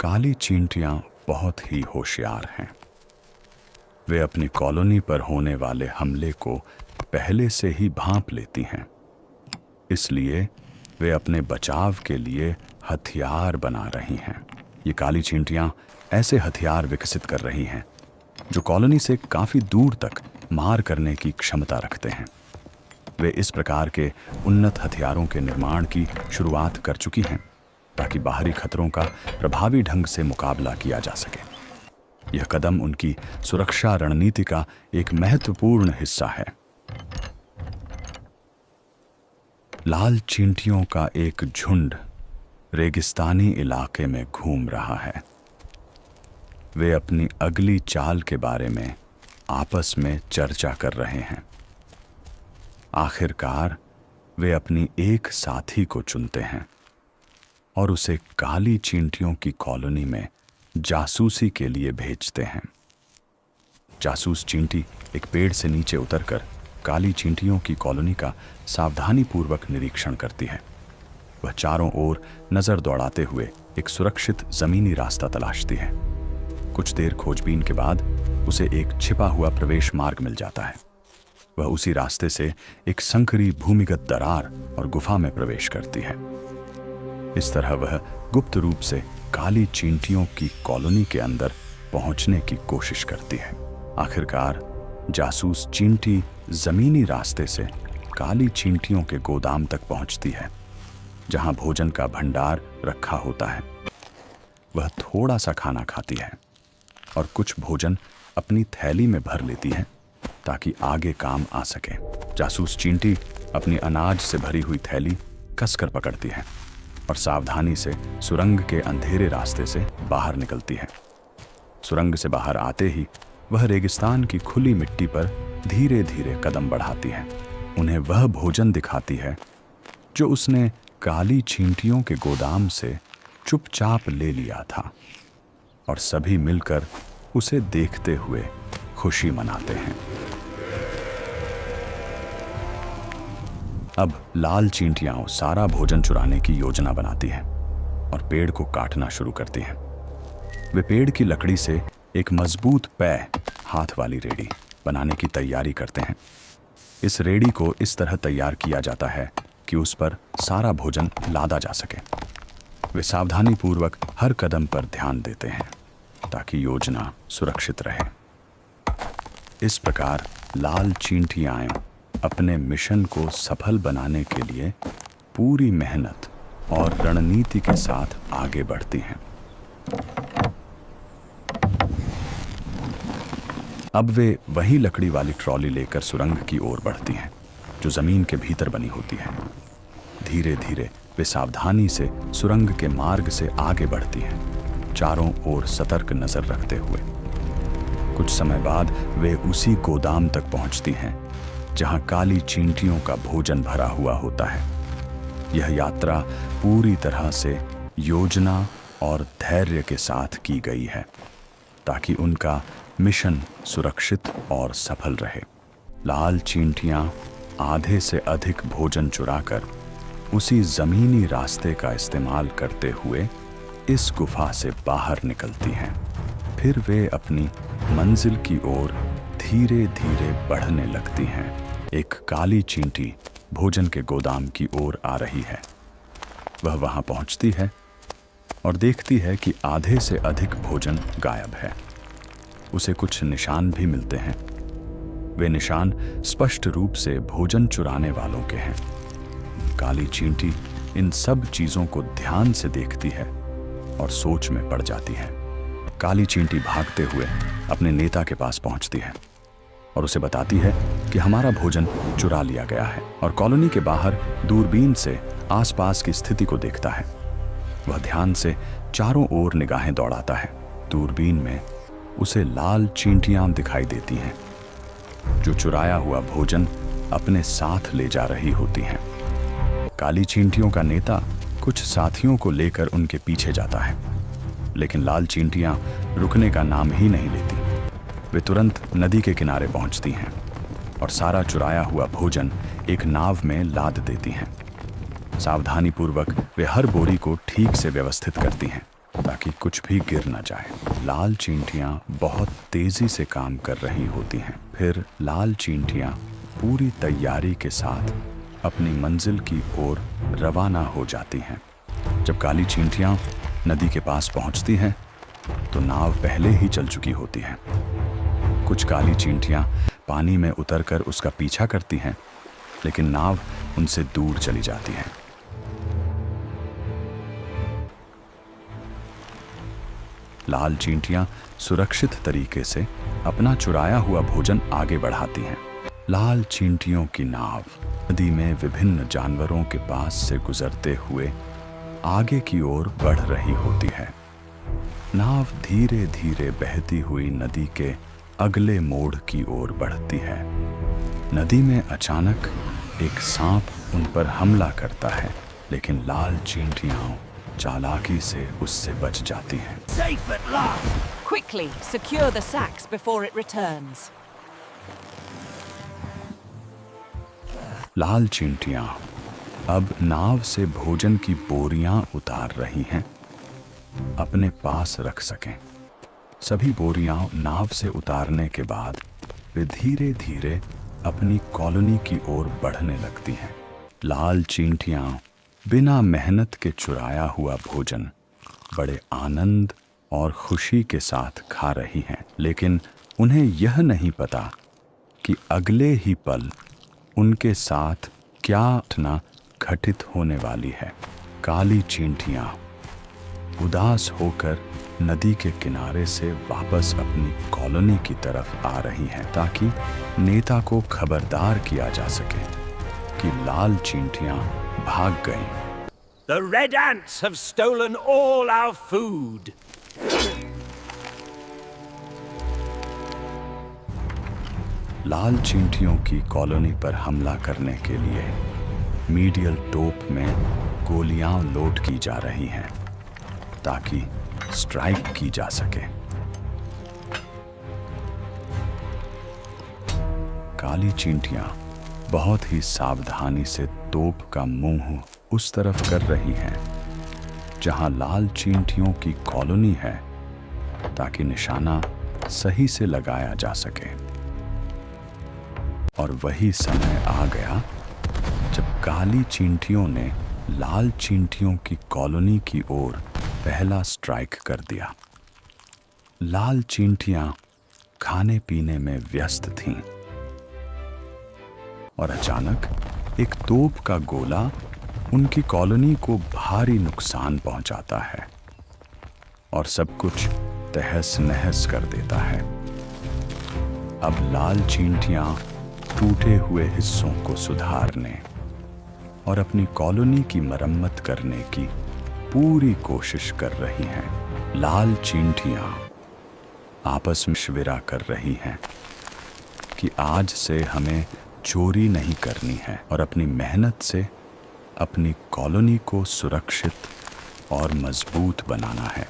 काली चींटियां बहुत ही होशियार हैं। वे अपनी कॉलोनी पर होने वाले हमले को पहले से ही भांप लेती हैं। इसलिए वे अपने बचाव के लिए हथियार बना रही हैं। ये काली चींटियां ऐसे हथियार विकसित कर रही हैं जो कॉलोनी से काफ़ी दूर तक मार करने की क्षमता रखते हैं। वे इस प्रकार के उन्नत हथियारों के निर्माण की शुरुआत कर चुकी हैं ताकि बाहरी खतरों का प्रभावी ढंग से मुकाबला किया जा सके। यह कदम उनकी सुरक्षा रणनीति का एक महत्वपूर्ण हिस्सा है। लाल चींटियों का एक झुंड रेगिस्तानी इलाके में घूम रहा है। वे अपनी अगली चाल के बारे में आपस में चर्चा कर रहे हैं। आखिरकार वे अपनी एक साथी को चुनते हैं और उसे काली चींटियों की कॉलोनी में जासूसी के लिए भेजते हैं। जासूस चींटी एक पेड़ से नीचे उतरकर काली चींटियों की कॉलोनी का सावधानीपूर्वक निरीक्षण करती है। वह चारों ओर नजर दौड़ाते हुए एक सुरक्षित जमीनी रास्ता तलाशती है। कुछ देर खोजबीन के बाद उसे एक छिपा हुआ प्रवेश मार्ग मिल जाता है। वह उसी रास्ते से एक संकरी भूमिगत दरार और गुफा में प्रवेश करती है। इस तरह वह गुप्त रूप से काली चींटियों की कॉलोनी के अंदर पहुंचने की कोशिश करती है। आखिरकार जासूस चींटी जमीनी रास्ते से काली चींटियों के गोदाम तक पहुंचती है, जहां भोजन का भंडार रखा होता है। वह थोड़ा सा खाना खाती है और कुछ भोजन अपनी थैली में भर लेती है ताकि आगे काम आ सके। जासूस चींटी अपनी अनाज से भरी हुई थैली कसकर पकड़ती है और सावधानी से सुरंग के अंधेरे रास्ते से बाहर निकलती है। सुरंग से बाहर आते ही वह रेगिस्तान की खुली मिट्टी पर धीरे धीरे कदम बढ़ाती है। उन्हें वह भोजन दिखाती है जो उसने काली चींटियों के गोदाम से चुपचाप ले लिया था, और सभी मिलकर उसे देखते हुए खुशी मनाते हैं। अब लाल चींटियां सारा भोजन चुराने की योजना बनाती हैं और पेड़ को काटना शुरू करती हैं। वे पेड़ की लकड़ी से एक मजबूत पै हाथ वाली रेडी बनाने की तैयारी करते हैं। इस रेडी को इस तरह तैयार किया जाता है कि उस पर सारा भोजन लादा जा सके। वे सावधानीपूर्वक हर कदम पर ध्यान देते हैं ताकि योजना सुरक्षित रहे। इस प्रकार लाल चींटियां अपने मिशन को सफल बनाने के लिए पूरी मेहनत और रणनीति के साथ आगे बढ़ती हैं। अब वे वही लकड़ी वाली ट्रॉली लेकर सुरंग की ओर बढ़ती हैं जो जमीन के भीतर बनी होती है। धीरे धीरे वे सावधानी से सुरंग के मार्ग से आगे बढ़ती हैं, चारों ओर सतर्क नजर रखते हुए। कुछ समय बाद वे उसी गोदाम तक पहुंचती हैं जहां काली चींटियों का भोजन भरा हुआ होता है। यह यात्रा पूरी तरह से योजना और धैर्य के साथ की गई है ताकि उनका मिशन सुरक्षित और सफल रहे। लाल चींटियां आधे से अधिक भोजन चुराकर उसी जमीनी रास्ते का इस्तेमाल करते हुए इस गुफा से बाहर निकलती हैं। फिर वे अपनी मंजिल की ओर धीरे धीरे बढ़ने लगती हैं। एक काली चींटी भोजन के गोदाम की ओर आ रही है। वह वहां पहुंचती है और देखती है कि आधे से अधिक भोजन गायब है। उसे कुछ निशान भी मिलते हैं। वे निशान स्पष्ट रूप से भोजन चुराने वालों के हैं। काली चींटी इन सब चीजों को ध्यान से देखती है और सोच में पड़ जाती है। काली चींटी भागते हुए अपने नेता के पास पहुंचती है और उसे बताती है कि हमारा भोजन चुरा लिया गया है, और कॉलोनी के बाहर दूरबीन से आसपास की स्थिति को देखता है। वह ध्यान से चारों ओर निगाहें दौड़ाता है। दूरबीन में उसे लाल चींटियां दिखाई देती हैं जो चुराया हुआ भोजन अपने साथ ले जा रही होती हैं। काली चींटियों का नेता कुछ साथियों को लेकर उनके पीछे जाता है, लेकिन लाल चींटियां रुकने का नाम ही नहीं लेती। वे तुरंत नदी के किनारे पहुंचती हैं और सारा चुराया हुआ भोजन एक नाव में लाद देती हैं। सावधानीपूर्वक वे हर बोरी को ठीक से व्यवस्थित करती हैं ताकि कुछ भी गिर न जाए। लाल चींटियां बहुत तेजी से काम कर रही होती हैं। फिर लाल चींटियां पूरी तैयारी के साथ अपनी मंजिल की ओर रवाना हो जाती हैं। जब काली चींटियां नदी के पास पहुंचती हैं तो नाव पहले ही चल चुकी होती है। कुछ काली चींटियां पानी में उतरकर उसका पीछा करती हैं, लेकिन नाव उनसे दूर चली जाती है। लाल चींटियां सुरक्षित तरीके से अपना चुराया हुआ भोजन आगे बढ़ाती हैं। लाल चींटियों की नाव नदी में विभिन्न जानवरों के पास से गुजरते हुए आगे की ओर बढ़ रही होती है। नाव धीरे धीरे बहती हुई नदी के अगले मोड़ की ओर बढ़ती है। नदी में अचानक एक सांप उन पर हमला करता है, लेकिन लाल चींटियां चालाकी से उससे बच जाती हैं। Safe at last! Quickly, secure the sacks before it returns. लाल चींटियां अब नाव से भोजन की बोरियां उतार रही हैं, अपने पास रख सकें। सभी बोरियां नाव से उतारने के बाद वे धीरे धीरे अपनी कॉलोनी की ओर बढ़ने लगती हैं। लाल चींटियां बिना मेहनत के चुराया हुआ भोजन बड़े आनंद और खुशी के साथ खा रही हैं, लेकिन उन्हें यह नहीं पता कि अगले ही पल उनके साथ क्या घटना घटित होने वाली है। काली चींटियां उदास होकर नदी के किनारे से वापस अपनी कॉलोनी की तरफ आ रही हैं, ताकि नेता को खबरदार किया जा सके कि लाल चींटियां भाग गईं। The red ants have stolen all our food. लाल चींटियों की कॉलोनी पर हमला करने के लिए मीडियल तोप में गोलियां लोड की जा रही हैं, ताकि स्ट्राइक की जा सके। काली चींटियां बहुत ही सावधानी से तोप का मुंह उस तरफ कर रही हैं जहां लाल चींटियों की कॉलोनी है, ताकि निशाना सही से लगाया जा सके। और वही समय आ गया जब काली चींटियों ने लाल चींटियों की कॉलोनी की ओर पहला स्ट्राइक कर दिया। लाल चींटियां खाने पीने में व्यस्त थीं और अचानक एक तोप का गोला उनकी कॉलोनी को भारी नुकसान पहुंचाता है और सब कुछ तहस नहस कर देता है। अब लाल चींटियां टूटे हुए हिस्सों को सुधारने और अपनी कॉलोनी की मरम्मत करने की पूरी कोशिश कर रही हैं। लाल चींटियां आपस में मशविरा कर रही हैं कि आज से हमें चोरी नहीं करनी है और अपनी मेहनत से अपनी कॉलोनी को सुरक्षित और मजबूत बनाना है।